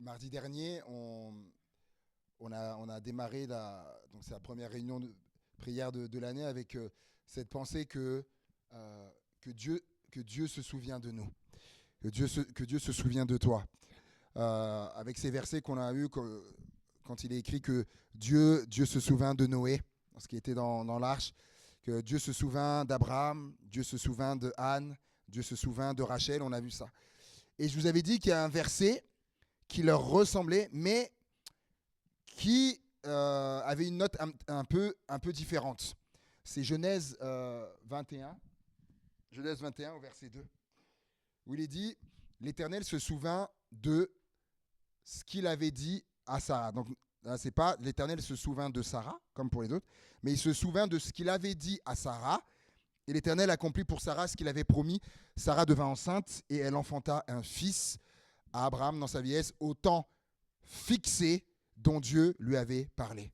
Mardi dernier, on a démarré donc c'est la première réunion de prière de l'année avec cette pensée euh, que, Dieu, que Dieu se souvient de nous, que Dieu se souvient de toi. Avec ces versets qu'on a eus quand il est écrit que Dieu se souvient de Noé, ce qui était dans l'arche, que Dieu se souvient d'Abraham, Dieu se souvient de Anne, Dieu se souvient de Rachel, on a vu ça. Et je vous avais dit qu'il y a un verset qui leur ressemblait, mais qui avait une note un peu différente. C'est Genèse 21, Genèse 21 au verset 2, où il est dit « L'Éternel se souvint de ce qu'il avait dit à Sarah ». Donc, là, c'est pas l'Éternel se souvint de Sarah, comme pour les autres, mais il se souvint de ce qu'il avait dit à Sarah. Et l'Éternel accomplit pour Sarah ce qu'il avait promis. Sarah devint enceinte et elle enfanta un fils à Abraham dans sa vieillesse, au temps fixé dont Dieu lui avait parlé.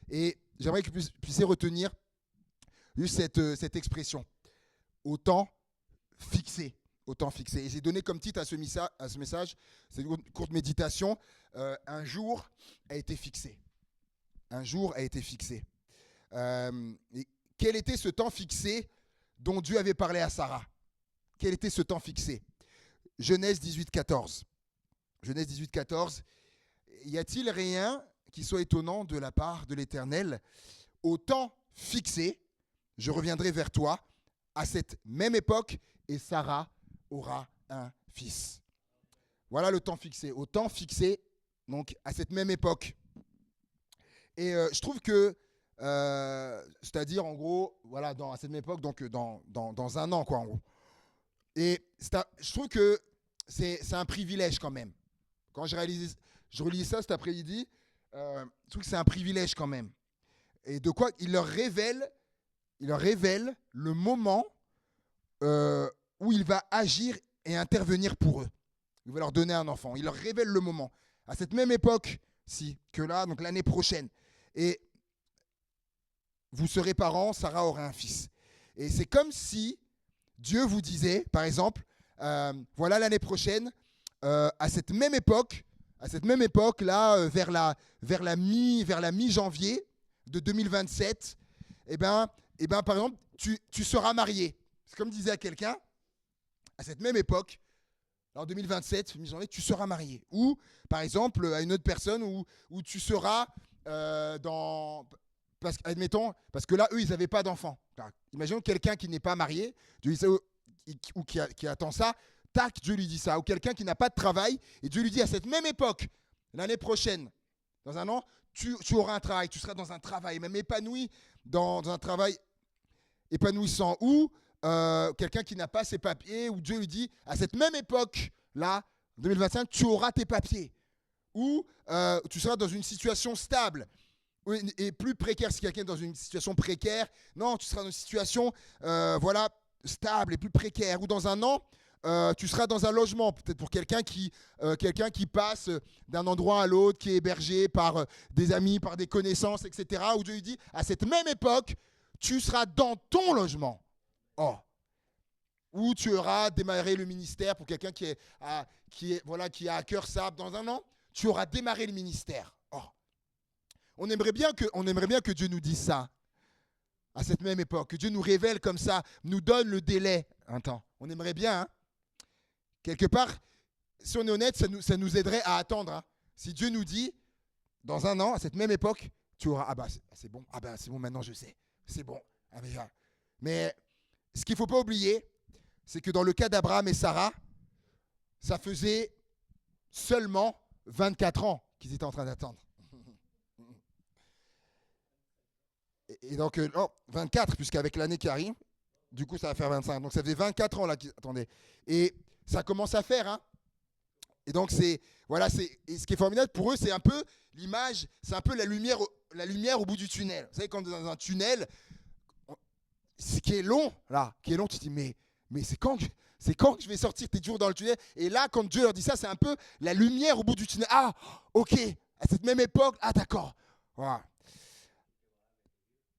Et j'aimerais que vous puissiez retenir juste cette expression, au temps fixé. Au temps fixé. Et j'ai donné comme titre à ce message, c'est une courte méditation, un jour a été fixé. Un jour a été fixé. Et quel était ce temps fixé dont Dieu avait parlé à Sarah? Quel était ce temps fixé? Genèse 18, 14. Genèse 18, 14. Y a-t-il rien qui soit étonnant de la part de l'Éternel? Au temps fixé, je reviendrai vers toi à cette même époque et Sarah aura un fils. Voilà le temps fixé. Au temps fixé, donc à cette même époque. Et je trouve que, c'est-à-dire en gros, voilà, à cette même époque, donc dans un an, quoi, en gros. Et je trouve que c'est un privilège quand même. Quand je relis ça cet après-midi, je trouve que c'est un privilège quand même. Et de quoi il leur révèle le moment où il va agir et intervenir pour eux. Il va leur donner un enfant. Il leur révèle le moment. À cette même époque, que là, donc l'année prochaine. Et vous serez parents, Sarah aura un fils. Et c'est comme si Dieu vous disait, par exemple, voilà l'année prochaine, à cette même époque là, vers la mi-janvier de 2027, par exemple, tu seras marié. C'est comme disait à quelqu'un, à cette même époque, en 2027, mi-janvier, tu seras marié. Ou, par exemple, à une autre personne où tu seras admettons, parce que là, eux, ils n'avaient pas d'enfants. Imaginons quelqu'un qui n'est pas marié, ou qui attend ça, tac, Dieu lui dit ça. Ou quelqu'un qui n'a pas de travail, et Dieu lui dit à cette même époque, l'année prochaine, dans un an, tu auras un travail, tu seras dans un travail, même épanoui, dans un travail épanouissant. Ou quelqu'un qui n'a pas ses papiers, où Dieu lui dit, à cette même époque, là, 2025, tu auras tes papiers. Ou tu seras dans une situation stable. Et plus précaire, si quelqu'un est dans une situation précaire, non, tu seras dans une situation stable et plus précaire. Ou dans un an, tu seras dans un logement, peut-être pour quelqu'un qui passe d'un endroit à l'autre, qui est hébergé par des amis, par des connaissances, etc. Où Dieu lui dit, à cette même époque, tu seras dans ton logement. Oh. Ou tu auras démarré le ministère pour quelqu'un qui a à cœur ça. Dans un an, tu auras démarré le ministère. Oh. On aimerait bien que Dieu nous dise ça à cette même époque, que Dieu nous révèle comme ça, nous donne le délai un temps. On aimerait bien, hein. Quelque part, si on est honnête, ça nous aiderait à attendre. Hein. Si Dieu nous dit, dans un an, à cette même époque, tu auras, c'est bon, c'est bon, maintenant je sais, c'est bon. Mais ce qu'il ne faut pas oublier, c'est que dans le cas d'Abraham et Sarah, ça faisait seulement 24 ans qu'ils étaient en train d'attendre. Et donc, 24, puisqu'avec l'année qui arrive, du coup, ça va faire 25. Donc, ça faisait 24 ans là qu'ils attendaient. Et ça commence à faire. Hein. Et donc, et ce qui est formidable pour eux, c'est un peu l'image, c'est un peu la lumière au bout du tunnel. Vous savez, quand dans un tunnel, ce qui est long, tu te dis, mais c'est quand que je vais sortir? Tu es toujours dans le tunnel. Et là, quand Dieu leur dit ça, c'est un peu la lumière au bout du tunnel. Ah, ok, à cette même époque, d'accord. Voilà.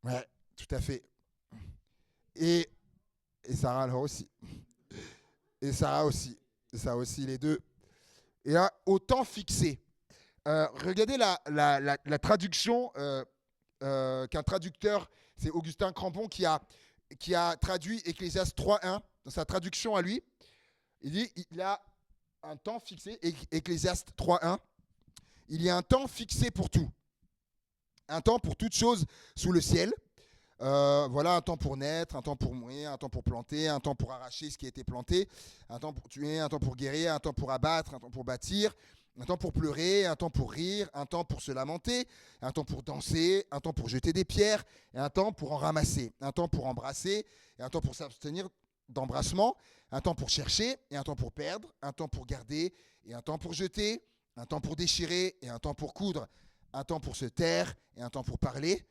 Ouais, tout à fait. Et Sarah alors aussi. Et Sarah aussi, les deux. Et là, au temps fixé. Regardez la traduction qu'un traducteur, c'est Augustin Crampon, qui a traduit Ecclésiaste 3.1. Dans sa traduction à lui, il dit il a un temps fixé, Ecclésiaste 3.1, il y a un temps fixé pour tout. Un temps pour toute chose sous le ciel. Voilà, un temps pour naître, un temps pour mourir, un temps pour planter, un temps pour arracher ce qui a été planté, un temps pour tuer, un temps pour guérir, un temps pour abattre, un temps pour bâtir, un temps pour pleurer, un temps pour rire, un temps pour se lamenter, un temps pour danser, un temps pour jeter des pierres, et un temps pour en ramasser, un temps pour embrasser, et un temps pour s'abstenir d'embrassement, un temps pour chercher, et un temps pour perdre, un temps pour garder, et un temps pour jeter, un temps pour déchirer, et un temps pour coudre, un temps pour se taire, et un temps pour parler,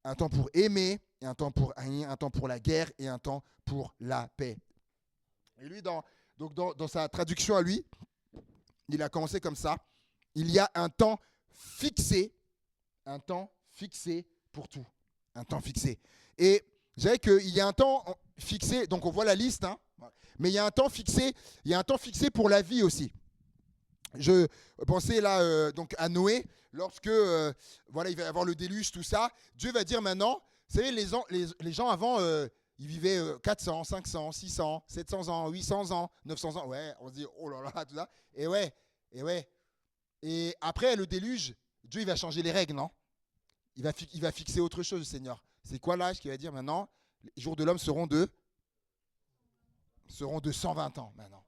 un temps pour aimer, et un temps pour haïr, un temps pour la guerre, et un temps pour la paix. Et lui, dans sa traduction à lui, il a commencé comme ça. Il y a un temps fixé pour tout. Un temps fixé. Et je dirais qu'il y a un temps fixé, donc on voit la liste, hein, mais il y a un temps fixé pour la vie aussi. Je pensais là donc à Noé, lorsque voilà, il va y avoir le déluge, tout ça. Dieu va dire maintenant, vous savez, les gens avant, ils vivaient 400, 500, 600, 700 ans, 800 ans, 900 ans. Ouais, on se dit, oh là là, tout ça. Et ouais. Et après le déluge, Dieu il va changer les règles, non? Il va fixer autre chose, le Seigneur. C'est quoi l'âge qu'il va dire maintenant? Les jours de l'homme seront de 120 ans maintenant.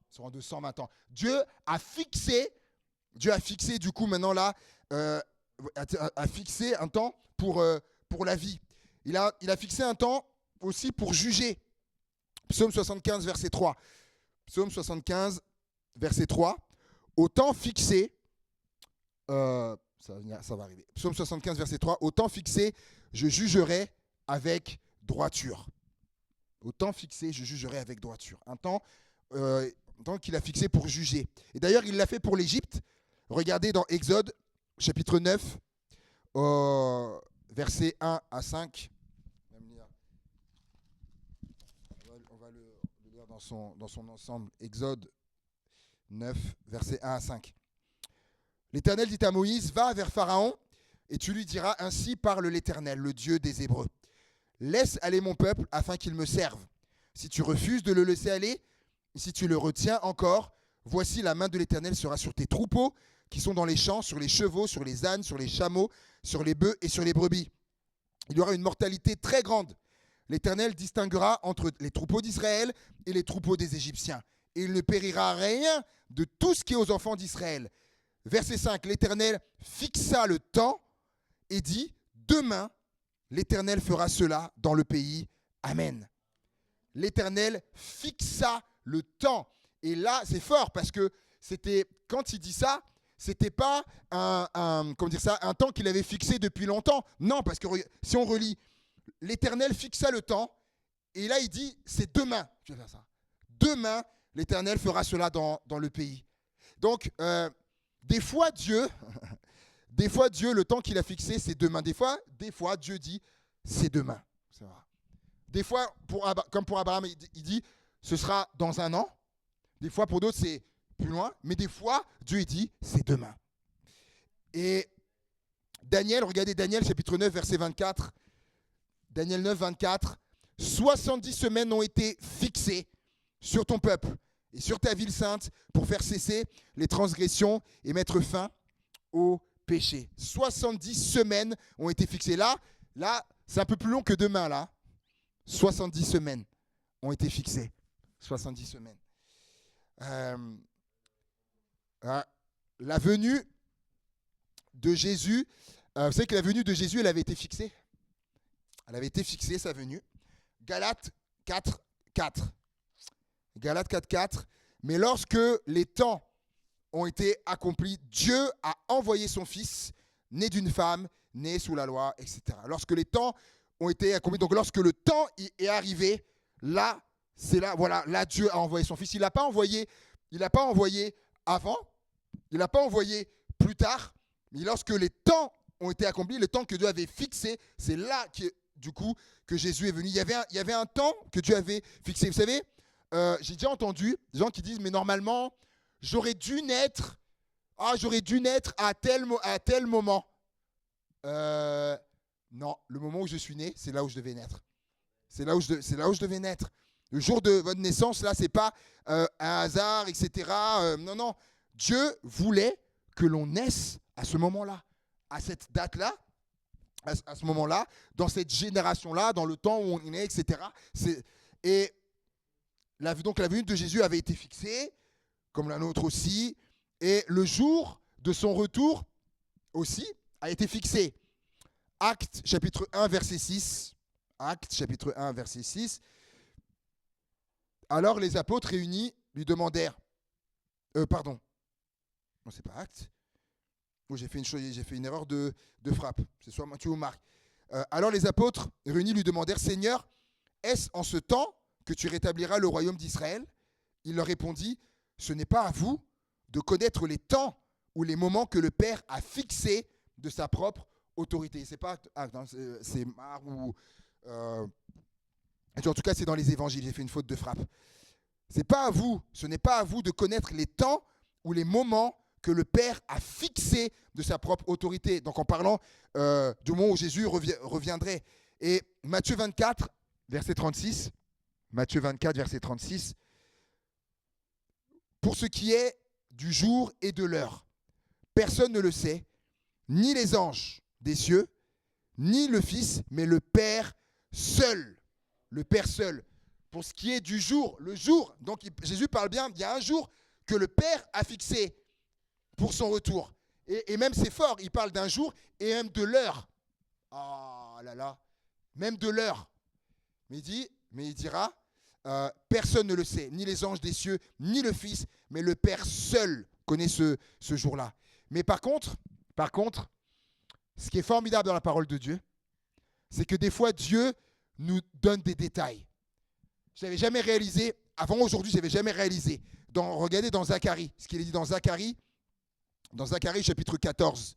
Seront de 120 ans. Dieu a fixé du coup maintenant là, a fixé un temps pour la vie. Il a fixé un temps aussi pour juger. Psaume 75, verset 3. Psaume 75, verset 3. Au temps fixé, ça va arriver. Psaume 75, verset 3. Au temps fixé, je jugerai avec droiture. Au temps fixé, je jugerai avec droiture. Un temps qu'il a fixé pour juger. Et d'ailleurs, il l'a fait pour l'Égypte. Regardez dans Exode, chapitre 9, versets 1 à 5. On va le lire dans son ensemble. Exode 9, versets 1 à 5. L'Éternel dit à Moïse, va vers Pharaon, et tu lui diras, ainsi parle l'Éternel, le Dieu des Hébreux. Laisse aller mon peuple afin qu'il me serve. Si tu refuses de le laisser aller, si tu le retiens encore, voici la main de l'Éternel sera sur tes troupeaux qui sont dans les champs, sur les chevaux, sur les ânes, sur les chameaux, sur les bœufs et sur les brebis. Il y aura une mortalité très grande. L'Éternel distinguera entre les troupeaux d'Israël et les troupeaux des Égyptiens. Et il ne périra rien de tout ce qui est aux enfants d'Israël. Verset 5, l'Éternel fixa le temps et dit, demain, l'Éternel fera cela dans le pays. Amen. L'Éternel fixa le temps. Et là, c'est fort parce que quand il dit ça, c'était pas un temps qu'il avait fixé depuis longtemps. Non, parce que si on relit, l'Éternel fixa le temps et là, il dit, c'est demain. Je vais faire ça. Demain, l'Éternel fera cela dans le pays. Donc, des fois, Dieu, le temps qu'il a fixé, c'est demain. Des fois, Dieu dit, c'est demain. C'est vrai. Des fois, comme pour Abraham, il dit, ce sera dans un an. Des fois, pour d'autres, c'est plus loin. Mais des fois, Dieu il dit, c'est demain. Et Daniel, regardez Daniel, chapitre 9, verset 24. Daniel 9, 24. 70 semaines ont été fixées sur ton peuple et sur ta ville sainte pour faire cesser les transgressions et mettre fin au péché. 70 semaines ont été fixées. Là, c'est un peu plus long que demain, là. 70 semaines ont été fixées. 70 semaines. La venue de Jésus, vous savez que la venue de Jésus, elle avait été fixée. Elle avait été fixée, sa venue. Galates 4, 4. Galates 4, 4. Mais lorsque les temps ont été accomplis, Dieu a envoyé son Fils, né d'une femme, né sous la loi, etc. Lorsque les temps ont été accomplis, donc lorsque le temps est arrivé, là, c'est là, voilà, là Dieu a envoyé son Fils. Il n'a pas envoyé avant, il n'a pas envoyé plus tard, mais lorsque les temps ont été accomplis, le temps que Dieu avait fixé, c'est là que Jésus est venu. Il y avait un temps que Dieu avait fixé. Vous savez, j'ai déjà entendu des gens qui disent, mais normalement, j'aurais dû naître Ah, j'aurais dû naître à tel moment. Non, le moment où je suis né, c'est là où je devais naître. C'est là où je devais naître. Le jour de votre naissance, là, c'est pas un hasard, etc. Non, non. Dieu voulait que l'on naisse à ce moment-là, à cette date-là, à ce moment-là, dans cette génération-là, dans le temps où on est né, etc. Et donc la venue de Jésus avait été fixée, comme la nôtre aussi, et le jour de son retour aussi a été fixé. Actes chapitre 1, verset 6. Actes chapitre 1, verset 6. Alors les apôtres réunis lui demandèrent... pardon. Non, c'est pas Actes. Oh, j'ai fait une erreur de frappe. C'est soit Matthieu ou Marc. Alors les apôtres réunis lui demandèrent, Seigneur, est-ce en ce temps que tu rétabliras le royaume d'Israël? Il leur répondit, ce n'est pas à vous de connaître les temps ou les moments que le Père a fixés de sa propre autorité. C'est pas Actes, hein, c'est Marc ou... en tout cas, c'est dans les évangiles. J'ai fait une faute de frappe. Ce n'est pas à vous de connaître les temps ou les moments que le Père a fixés de sa propre autorité. Donc en parlant du moment où Jésus reviendrait. Et Matthieu 24, verset 36. Matthieu 24, verset 36. Pour ce qui est du jour et de l'heure, personne ne le sait, ni les anges des cieux, ni le Fils, mais le Père seul. Le Père seul. Pour ce qui est du jour, le jour, donc Jésus parle bien, il y a un jour que le Père a fixé pour son retour. Et même c'est fort, il parle d'un jour et même de l'heure. Oh là là, même de l'heure. Mais il dira, personne ne le sait, ni les anges des cieux, ni le Fils, mais le Père seul connaît ce jour-là. Mais par contre, ce qui est formidable dans la parole de Dieu, c'est que des fois Dieu nous donne des détails. Je n'avais jamais réalisé, avant aujourd'hui, je n'avais jamais réalisé. Regardez dans Zacharie, ce qu'il est dit dans Zacharie chapitre 14.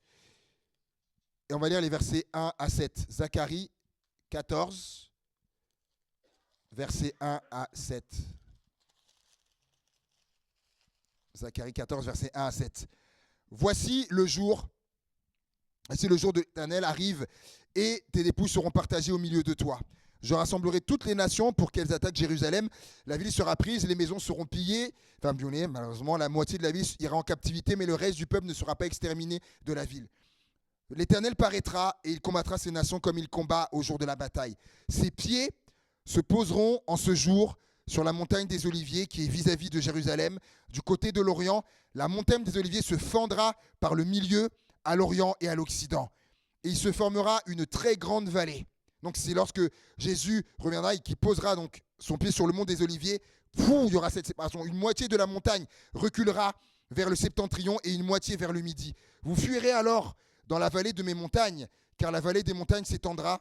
Et on va lire les versets 1 à 7. Zacharie 14, versets 1 à 7. Zacharie 14, versets 1 à 7. Voici le jour de l'Éternel arrive et tes dépouilles seront partagées au milieu de toi. Je rassemblerai toutes les nations pour qu'elles attaquent Jérusalem. La ville sera prise, les maisons seront pillées. Enfin, malheureusement, la moitié de la ville ira en captivité, mais le reste du peuple ne sera pas exterminé de la ville. L'Éternel paraîtra et il combattra ces nations comme il combat au jour de la bataille. Ses pieds se poseront en ce jour sur la montagne des Oliviers qui est vis-à-vis de Jérusalem. Du côté de l'Orient, la montagne des Oliviers se fendra par le milieu à l'Orient et à l'Occident. Et il se formera une très grande vallée. Donc c'est lorsque Jésus reviendra et qu'il posera donc son pied sur le mont des Oliviers, il y aura cette séparation. Une moitié de la montagne reculera vers le septentrion et une moitié vers le midi. Vous fuirez alors dans la vallée de mes montagnes, car la vallée des montagnes s'étendra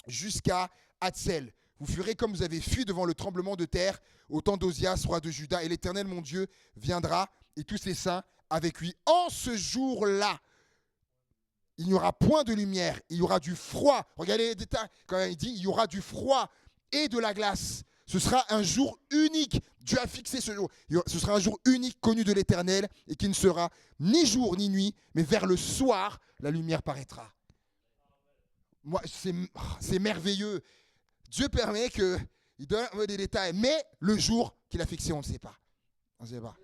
jusqu'à Hatzél. Vous fuirez comme vous avez fui devant le tremblement de terre au temps d'Osias, roi de Juda, et l'Éternel, mon Dieu, viendra et tous ses saints avec lui. En ce jour-là, il n'y aura point de lumière, il y aura du froid. Regardez les détails, quand il dit il y aura du froid et de la glace. Ce sera un jour unique. Dieu a fixé ce jour. Ce sera un jour unique connu de l'Éternel et qui ne sera ni jour ni nuit, mais vers le soir, la lumière paraîtra. Moi, c'est merveilleux. Dieu permet qu'il donne des détails, mais le jour qu'il a fixé, on ne sait pas. On ne sait pas.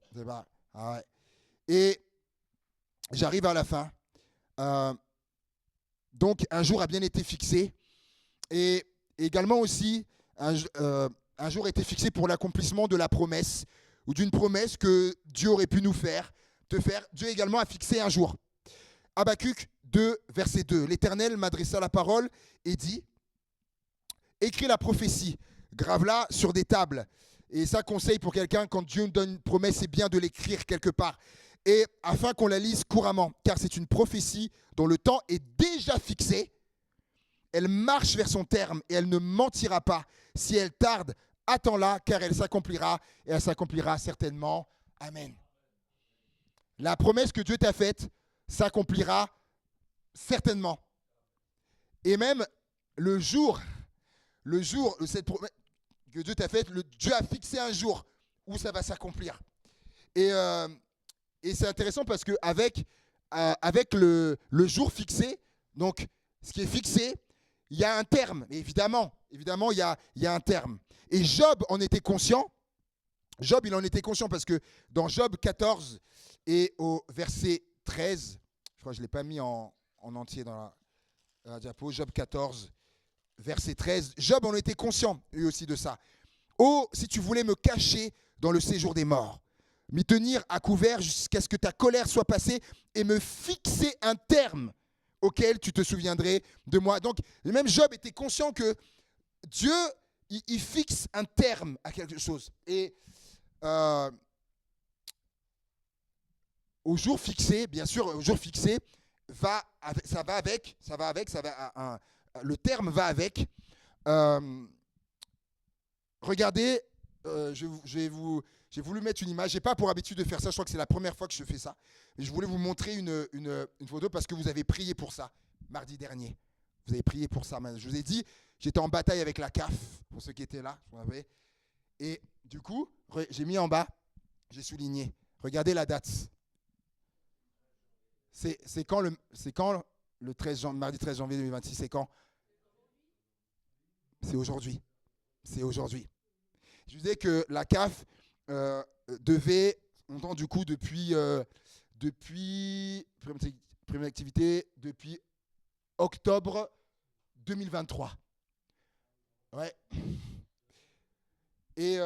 On ne sait pas. Ah ouais. Et j'arrive à la fin. Donc un jour a bien été fixé et également aussi un jour a été fixé pour l'accomplissement de la promesse ou d'une promesse que Dieu aurait pu nous faire. Dieu également a fixé un jour. Habakkuk 2, verset 2. L'Éternel m'adressa la parole et dit, écris la prophétie, grave-la sur des tables. Et ça, conseil pour quelqu'un, quand Dieu nous donne une promesse, c'est bien de l'écrire quelque part. Et afin qu'on la lise couramment, car c'est une prophétie dont le temps est déjà fixé. Elle marche vers son terme et elle ne mentira pas. Si elle tarde, attends-la, car elle s'accomplira et elle s'accomplira certainement. Amen. La promesse que Dieu t'a faite s'accomplira certainement. Et même le jour cette promesse que Dieu t'a faite, Dieu a fixé un jour où ça va s'accomplir. Et Et c'est intéressant parce qu'avec avec le jour fixé, donc ce qui est fixé, il y a un terme. Et évidemment, il y a un terme. Et Job en était conscient. Job, il en était conscient parce que dans Job 14 et au verset 13, je crois que je ne l'ai pas mis en entier dans la diapo, Job 14, verset 13, Job en était conscient, lui aussi, de ça. Oh, si tu voulais me cacher dans le séjour des morts, m'y tenir à couvert jusqu'à ce que ta colère soit passée et me fixer un terme auquel tu te souviendrais de moi. Donc, même Job était conscient que Dieu, il fixe un terme à quelque chose. Et au jour fixé, bien sûr, au jour fixé, le terme va avec. Regardez, j'ai voulu mettre une image. Je n'ai pas pour habitude de faire ça. Je crois que c'est la première fois que je fais ça. Et je voulais vous montrer une photo parce que vous avez prié pour ça mardi dernier. Vous avez prié pour ça. Je vous ai dit, j'étais en bataille avec la CAF, pour ceux qui étaient là. Et du coup, j'ai mis en bas, j'ai souligné. Regardez la date. C'est quand le 13 mardi 13 janvier 2026, c'est quand? C'est aujourd'hui. C'est aujourd'hui. Je vous disais que la CAF devait, du coup, depuis première activité, depuis octobre 2023. Ouais. Et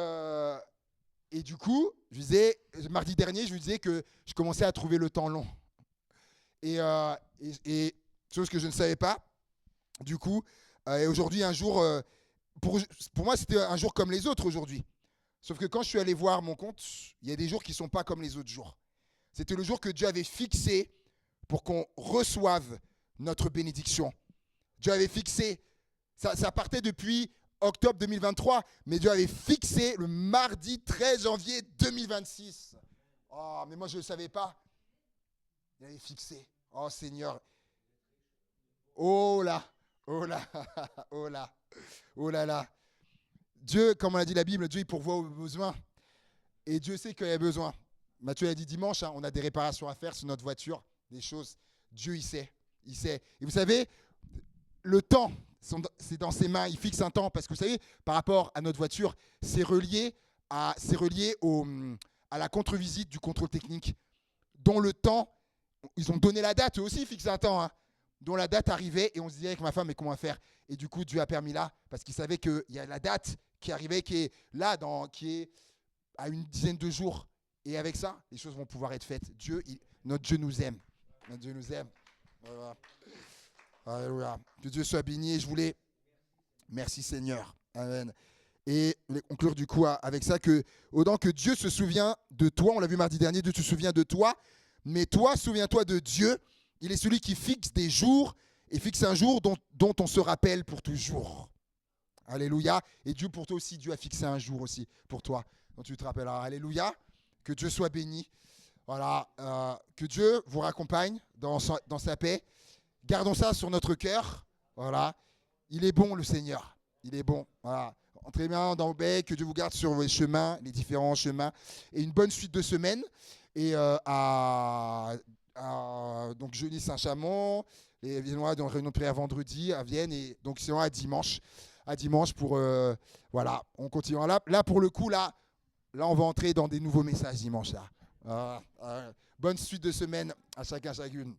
du coup, je disais, mardi dernier, je vous disais que je commençais à trouver le temps long. Et chose que je ne savais pas, du coup, et aujourd'hui, un jour, pour moi, c'était un jour comme les autres aujourd'hui. Sauf que quand je suis allé voir mon compte, il y a des jours qui ne sont pas comme les autres jours. C'était le jour que Dieu avait fixé pour qu'on reçoive notre bénédiction. Dieu avait fixé, ça partait depuis octobre 2023, mais Dieu avait fixé le mardi 13 janvier 2026. Oh, mais moi, je ne le savais pas. Il avait fixé. Oh Seigneur. Oh là, oh là, oh là, oh là là. Dieu, comme on a dit la Bible, Dieu il pourvoit aux besoins. Et Dieu sait qu'il y a besoin. Mathieu a dit dimanche, on a des réparations à faire sur notre voiture, des choses. Dieu, il sait. Il sait. Et vous savez, le temps, c'est dans ses mains. Il fixe un temps. Parce que vous savez, par rapport à notre voiture, c'est relié à la contre-visite du contrôle technique. Dont le temps, ils ont donné la date, eux aussi, ils fixent un temps. Dont la date arrivait et on se disait avec ma femme, mais comment faire? Et du coup, Dieu a permis là, parce qu'il savait qu'il y a la date qui arrivait, qui est là, qui est à une dizaine de jours. Et avec ça, les choses vont pouvoir être faites. Notre Dieu nous aime. Notre Dieu nous aime. Voilà. Alléluia. Que Dieu soit béni. Je voulais. Merci Seigneur. Amen. Et conclure du coup avec ça que, autant que Dieu se souvient de toi, on l'a vu mardi dernier, Dieu se souvient de toi, mais toi, souviens-toi de Dieu. Il est celui qui fixe des jours et fixe un jour dont on se rappelle pour toujours. Alléluia. Et Dieu pour toi aussi, Dieu a fixé un jour aussi pour toi dont tu te rappelleras. Alléluia. Que Dieu soit béni. Voilà. Que Dieu vous raccompagne dans sa paix. Gardons ça sur notre cœur. Voilà. Il est bon le Seigneur. Il est bon. Voilà. Entrez bien dans Obey. Que Dieu vous garde sur vos chemins, les différents chemins. Et une bonne suite de semaine. Et donc jeudi Saint-Chamond, les Viennois dans réunion de prière vendredi à Vienne et donc sinon à dimanche pour voilà, on continue là pour le coup là on va entrer dans des nouveaux messages dimanche là. Bonne suite de semaine à chacun chacune.